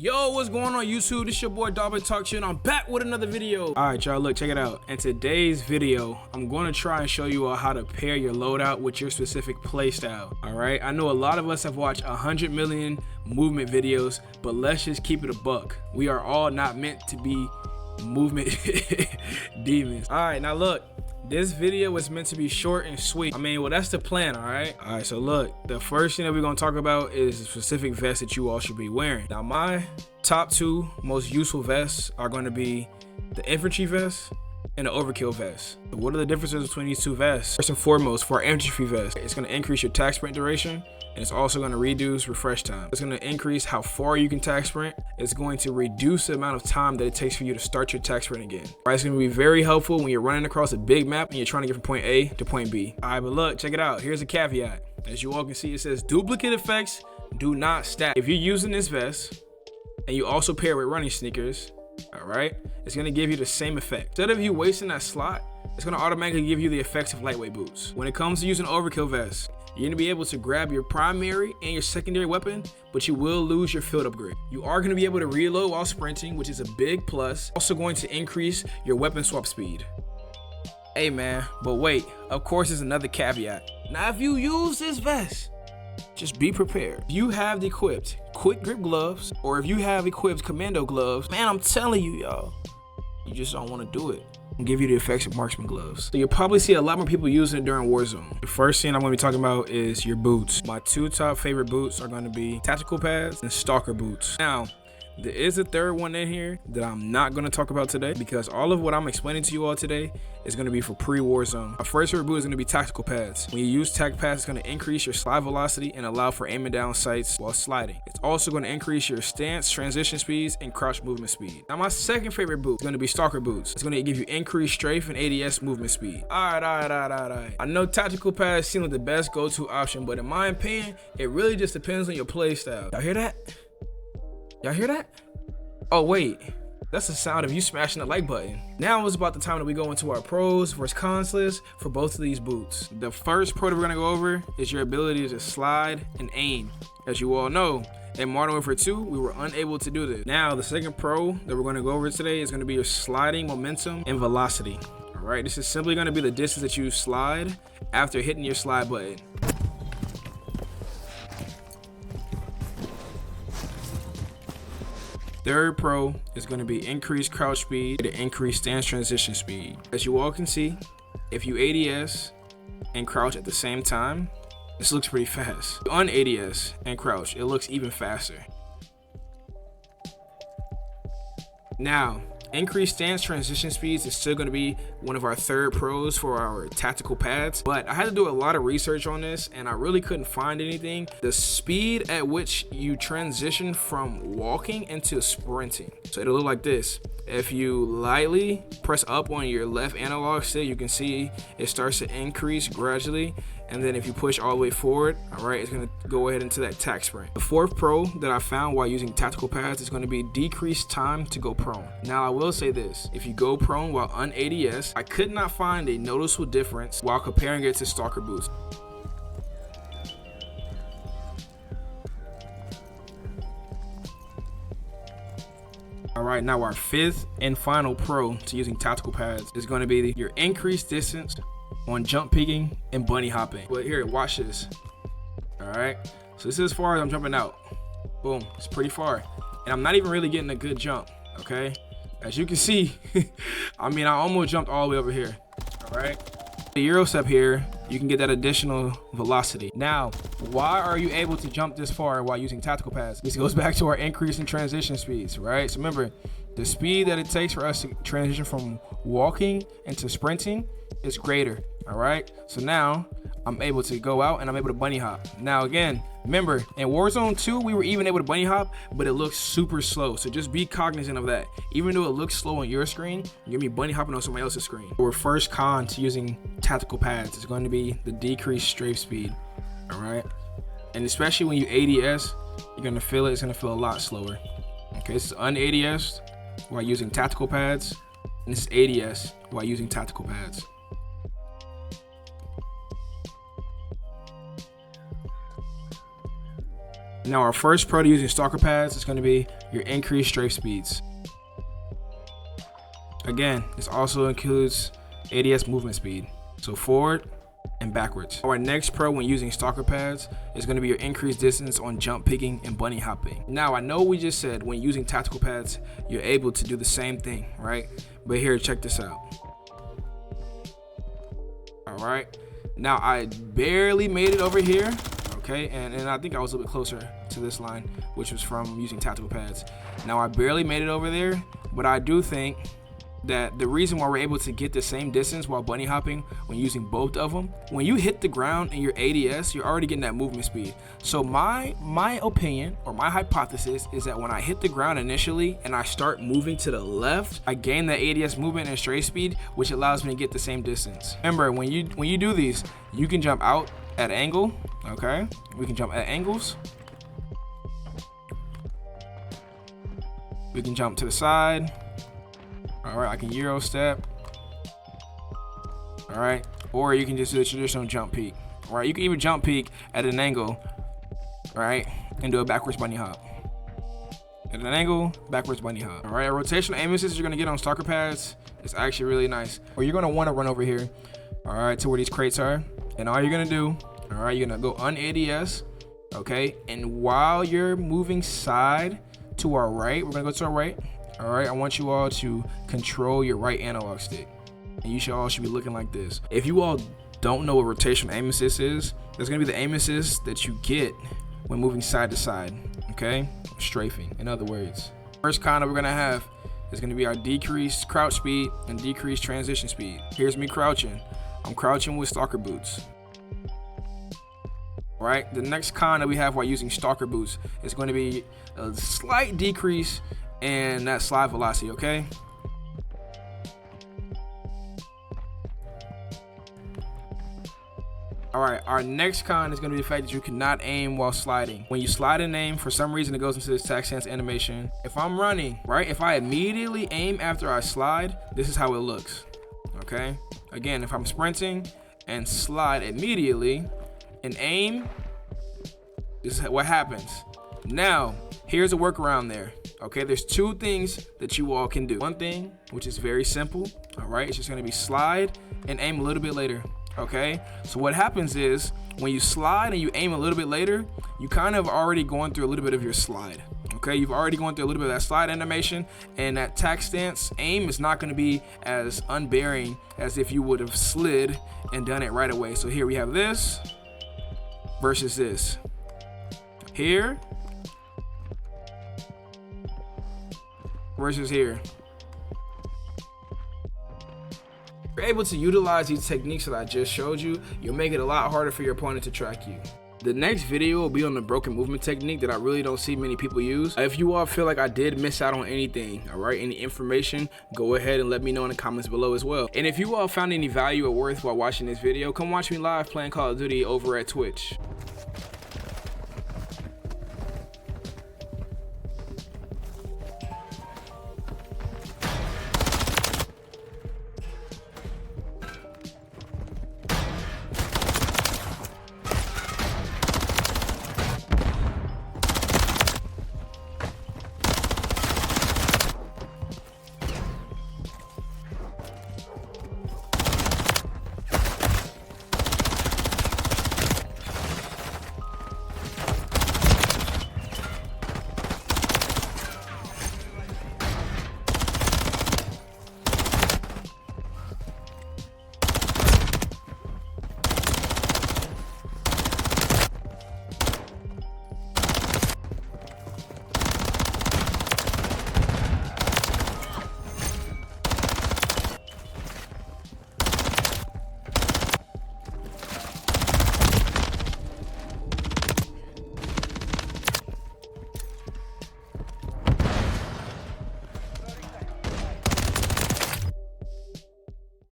Yo, what's going on YouTube? This your boy Dobbin Talk Shit, and I'm back with another video. Alright y'all, look, check it out. In today's video, I'm going to try and show you all how to pair your loadout with your specific playstyle. Alright, I know a lot of us have watched 100 million movement videos, but let's just keep it a buck. We are all not meant to be movement demons. Alright, now look. This video was meant to be short and sweet. I mean, well, that's the plan, all right? All right, so look, the first thing that we're gonna talk about is the specific vest that you all should be wearing. Now, my top two most useful vests are gonna be the infantry vest and the overkill vest. So what are the differences between these two vests? First and foremost, for our infantry vest, it's gonna increase your tac sprint duration, and it's also gonna reduce refresh time. It's gonna increase how far you can tac sprint. It's going to reduce the amount of time that it takes for you to start your tac sprint again. All right, it's gonna be very helpful when you're running across a big map and you're trying to get from point A to point B. All right, but look, check it out. Here's a caveat. As you all can see, it says duplicate effects do not stack. If you're using this vest and you also pair it with running sneakers, all right, it's gonna give you the same effect. Instead of you wasting that slot, it's gonna automatically give you the effects of lightweight boots. When it comes to using overkill vest, you're gonna be able to grab your primary and your secondary weapon, but you will lose your field upgrade. You are gonna be able to reload while sprinting, which is a big plus. Also going to increase your weapon swap speed. Hey man, but wait, of course there's another caveat. Now if you use this vest, just be prepared. If you have equipped quick grip gloves, or if you have equipped commando gloves, man, I'm telling you, y'all, you just don't want to do it. I'll give you the effects of marksman gloves. So you'll probably see a lot more people using it during Warzone. The first thing I'm going to be talking about is your boots. My two top favorite boots are going to be tactical pads and Stalker boots. Now, there is a third one in here that I'm not going to talk about today, because all of what I'm explaining to you all today is going to be for pre-Warzone. Our first favorite boot is going to be tactical pads. When you use tac pads, it's going to increase your slide velocity and allow for aiming down sights while sliding. It's also going to increase your stance, transition speeds, and crouch movement speed. Now, my second favorite boot is going to be Stalker boots. It's going to give you increased strafe and ADS movement speed. All right. I know tactical pads seem like the best go-to option, but in my opinion, it really just depends on your play style. Y'all hear that? Y'all hear that? Oh wait, that's the sound of you smashing the like button. Now it's about the time that we go into our pros versus cons list for both of these boots. The first pro that we're gonna go over is your ability to slide and aim. As you all know, in Modern Warfare 2, we were unable to do this. Now, the second pro that we're gonna go over today is gonna be your sliding momentum and velocity. All right, this is simply gonna be the distance that you slide after hitting your slide button. Third pro is going to be increased crouch speed to increase stance transition speed. As you all can see, if you ADS and crouch at the same time, this looks pretty fast. On ADS and crouch, it looks even faster. Now, increased stance transition speeds is still going to be one of our third pros for our tactical pads, but I had to do a lot of research on this and I really couldn't find anything. The speed at which you transition from walking into sprinting, so it'll look like this. If you lightly press up on your left analog stick, you can see it starts to increase gradually, and then if you push all the way forward, all right, it's gonna go ahead into that tac sprint. The fourth pro that I found while using tactical pads is gonna be decreased time to go prone. Now I will say this, if you go prone while on ADS, I could not find a noticeable difference while comparing it to Stalker boots. All right, now our fifth and final pro to using tactical pads is going to be your increased distance on jump peeking and bunny hopping. But here, watch this. All right, so this is as far as I'm jumping out. Boom, it's pretty far. And I'm not even really getting a good jump, okay? As you can see, I mean, I almost jumped all the way over here, all right? The Euro step here, you can get that additional velocity. Now, why are you able to jump this far while using tactical pads? This goes back to our increase in transition speeds, right? So remember, the speed that it takes for us to transition from walking into sprinting is greater, all right? So now I'm able to go out and I'm able to bunny hop. Now again, remember in Warzone 2, we were even able to bunny hop, but it looks super slow. So just be cognizant of that. Even though it looks slow on your screen, you're gonna be bunny hopping on somebody else's screen. Our first con to using tactical pads is going to be the decreased strafe speed, all right? And especially when you ADS, you're gonna feel it, it's gonna feel a lot slower. Okay, this is un-ADS while using tactical pads, and this is ADS while using tactical pads. Now our first pro to using Stalker pads is going to be your increased strafe speeds. Again, this also includes ADS movement speed, so forward and backwards. Our next pro when using Stalker pads is going to be your increased distance on jump picking and bunny hopping. Now I know we just said when using tactical pads you're able to do the same thing, right? But here, check this out. All right, now I barely made it over here, okay, and I think I was a little bit closer to this line, which was from using tactical pads. Now I barely made it over there, but I do think that the reason why we're able to get the same distance while bunny hopping when using both of them, when you hit the ground in your ADS, you're already getting that movement speed. So my opinion or my hypothesis is that when I hit the ground initially and I start moving to the left, I gain the ADS movement and strafe speed, which allows me to get the same distance. Remember, when you do these, you can jump out at angle, okay? We can jump at angles. We can jump to the side. All right, I can Euro step. All right, or you can just do the traditional jump peak. All right, you can even jump peak at an angle, all right, and do a backwards bunny hop. At an angle, backwards bunny hop. All right, a rotational aim assist you're gonna get on Stalker pads is actually really nice. Or you're gonna wanna run over here, all right, to where these crates are. And all you're gonna do, all right, you're gonna go un-ADS, okay? And while you're moving side to our right, we're gonna go to our right. All right, I want you all to control your right analog stick. And you all should be looking like this. If you all don't know what rotational aim assist is, there's gonna be the aim assist that you get when moving side to side, okay? Strafing, in other words. First kind we're gonna have is gonna be our decreased crouch speed and decreased transition speed. Here's me crouching. I'm crouching with Stalker boots. All right, the next con that we have while using Stalker boots is going to be a slight decrease in that slide velocity, okay? All right, our next con is going to be the fact that you cannot aim while sliding. When you slide and aim, for some reason it goes into this tac stance animation. If I'm running, right, if I immediately aim after I slide, this is how it looks, okay? Again, if I'm sprinting and slide immediately and aim, this is what happens. Now, here's a workaround there. Okay, there's two things that you all can do. One thing, which is very simple, all right, it's just gonna be slide and aim a little bit later, okay? So what happens is, when you slide and you aim a little bit later, you kind of already going through a little bit of your slide, okay? You've already gone through a little bit of that slide animation, and that tac stance aim is not gonna be as unbearing as if you would have slid and done it right away. So here we have this versus this. Here versus here. If you're able to utilize these techniques that I just showed you, you'll make it a lot harder for your opponent to track you. The next video will be on the broken movement technique that I really don't see many people use. If you all feel like I did miss out on anything, all right, any information, go ahead and let me know in the comments below as well. And if you all found any value or worth while watching this video, come watch me live playing Call of Duty over at Twitch.